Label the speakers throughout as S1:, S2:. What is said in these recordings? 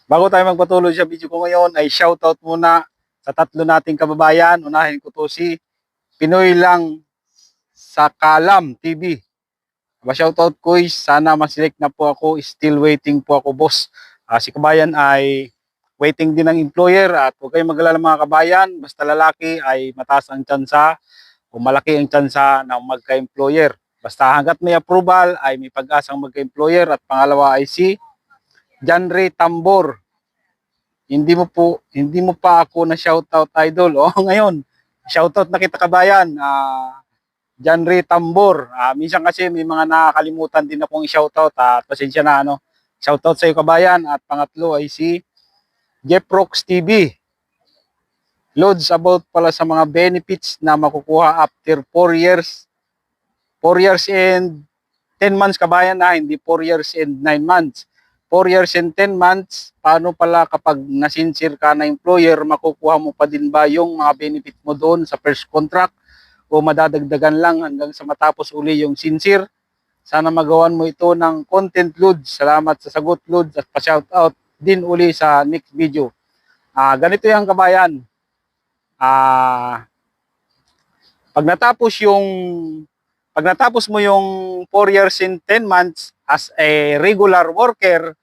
S1: Bago tayo magpatuloy sa video ko ngayon, ay shoutout muna sa tatlo nating kababayan. Unahin ko to si Pinoy Lang sa Kalam TV. Shoutout ko, sana maselect na po ako. Still waiting po ako, boss. Si kabayan ay waiting din ng employer at huwag kayong mag-alala mga kabayan. Basta lalaki ay mataas ang tsansa o malaki ang tsansa na magka-employer. Basta hanggat may approval ay may pag-asang magka-employer. At pangalawa ay si Janry Tambor. Hindi mo pa ako na shoutout, idol. Ngayon, shoutout na kita kabayan. Janry Tambor. Minsan kasi may mga nakakalimutan din akong i-shoutout. Pasensya na Shoutout sa iyo kabayan. At pangatlo ay si Jeff Rocks TV. Loads about pala sa mga benefits na makukuha after 4 years. 4 years and 10 months kabayan hindi 4 years and 9 months. 4 years and 10 months, paano pala kapag nasincere ka na employer, makukuha mo pa din ba yung mga benefit mo doon sa first contract o madadagdagan lang hanggang sa matapos uli yung sincere? Sana magawan mo ito ng content, Lods. Salamat sa sagot, Lods, at pa-shoutout din uli sa next video. Ganito yung kabayan. Pag natapos mo yung 4 years and 10 months as a regular worker,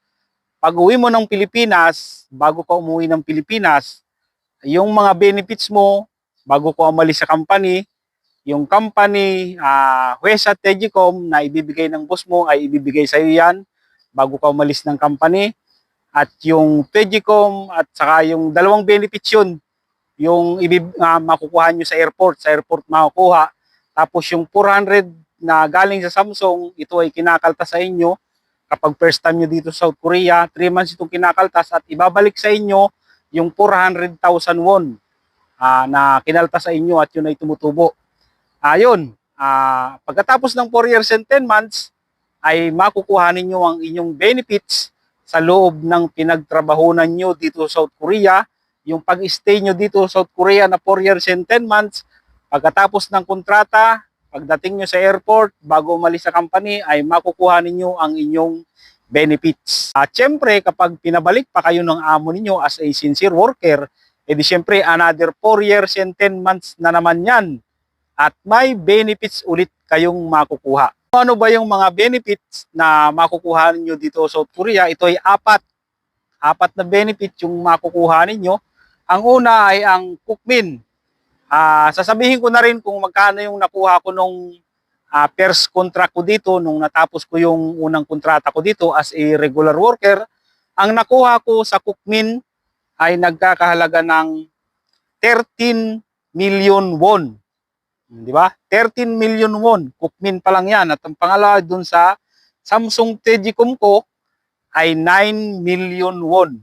S1: pag uwi mo ng Pilipinas, bago ka umuwi ng Pilipinas, yung mga benefits mo, bago ka umalis sa company, yung company, Huesa Tegicom na ibibigay ng boss mo ay ibibigay sa iyo yan, bago ka umalis ng company. At yung Tegicom at saka yung dalawang benefits yun, yung makukuha nyo sa airport makukuha. Tapos yung 400 na galing sa Samsung, ito ay kinakaltas sa inyo kapag first time nyo dito sa South Korea. 3 months itong kinakaltas at ibabalik sa inyo yung 400,000 won na kinaltas sa inyo at yun ay tumutubo. Pagkatapos ng 4 years and 10 months, ay makukuha ninyo ang inyong benefits sa loob ng pinagtrabahunan nyo dito sa South Korea. Yung pag-stay nyo dito sa South Korea na 4 years and 10 months, pagkatapos ng kontrata, pagdating nyo sa airport, bago umalis sa company, ay makukuha ninyo ang inyong benefits. Siyempre, kapag pinabalik pa kayo ng amo ninyo as a sincere worker, edi siyempre, another 4 years and 10 months na naman yan. At may benefits ulit kayong makukuha. Ano ba yung mga benefits na makukuha ninyo dito sa South Korea? Ito ay apat na benefits yung makukuha ninyo. Ang una ay ang Cookmin. Sasabihin ko na rin kung magkano yung nakuha ko nung first contract ko dito, nung natapos ko yung unang kontrata ko dito as a regular worker. Ang nakuha ko sa Cookmin ay nagkakahalaga ng 13 million won. Di ba? 13 million won. Cookmin pa lang yan. At ang pangalawa dun sa Samsung Tegicom ko ay 9 million won.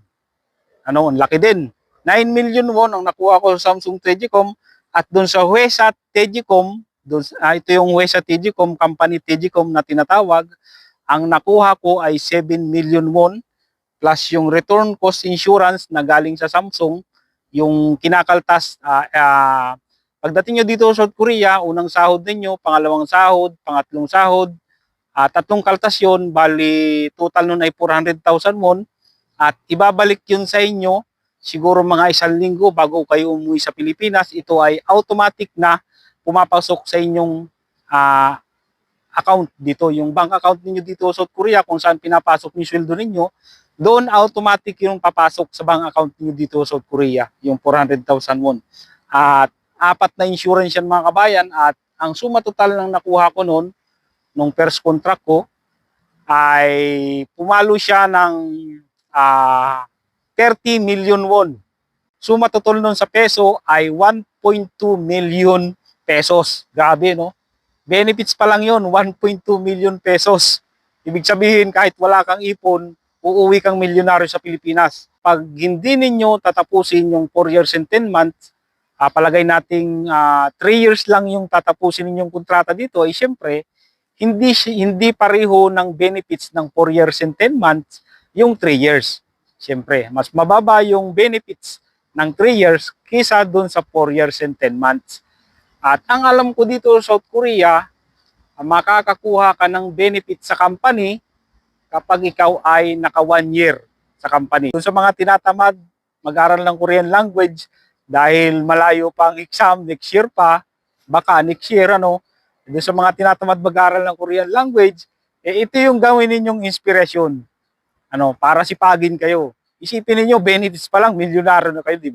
S1: Ang laki din. 9 million won ang nakuha ko sa Samsung Tegicom. At doon sa Huesa Tegicom, ito yung Huesa Tegicom, company Tegicom na tinatawag, ang nakuha ko ay 7 million won plus yung return cost insurance na galing sa Samsung, yung kinakaltas. Pagdating nyo dito sa South Korea, unang sahod ninyo, pangalawang sahod, pangatlong sahod, tatlong kaltas yun, bali total nun ay 400,000 won at ibabalik yun sa inyo siguro mga 1 linggo bago kayo umuwi sa Pilipinas. Ito ay automatic na pumapasok sa inyong account dito. Yung bank account ninyo dito sa South Korea kung saan pinapasok yung sweldo ninyo, doon automatic yung papasok sa bank account ninyo dito sa South Korea, yung 400,000 won. At 4 na insurance yan mga kabayan at ang suma total ng nakuha ko noon, nung first contract ko, ay pumalo siya ng 30 million won. Suma total nun sa peso ay 1.2 million pesos. Grabe, no? Benefits pa lang yun, 1.2 million pesos. Ibig sabihin, kahit wala kang ipon, uuwi kang milyonaryo sa Pilipinas. Pag hindi ninyo tatapusin yung 4 years and 10 months, palagay nating 3 years lang yung tatapusin ninyong kontrata dito, ay syempre, hindi pareho ng benefits ng 4 years and 10 months yung 3 years. Siyempre, mas mababa yung benefits ng 3 years kaysa doon sa 4 years and 10 months. At ang alam ko dito sa South Korea, makakakuha ka ng benefits sa company kapag ikaw ay naka 1 year sa company. Doon sa mga tinatamad mag-aral ng Korean language dahil malayo pa ang exam next year pa, baka next year doon sa mga tinatamad mag-aral ng Korean language, ito yung gawin ninyong inspirasyon. Para sipagin kayo. Isipin niyo benefits pa lang, milyonaryo na kayo, di ba?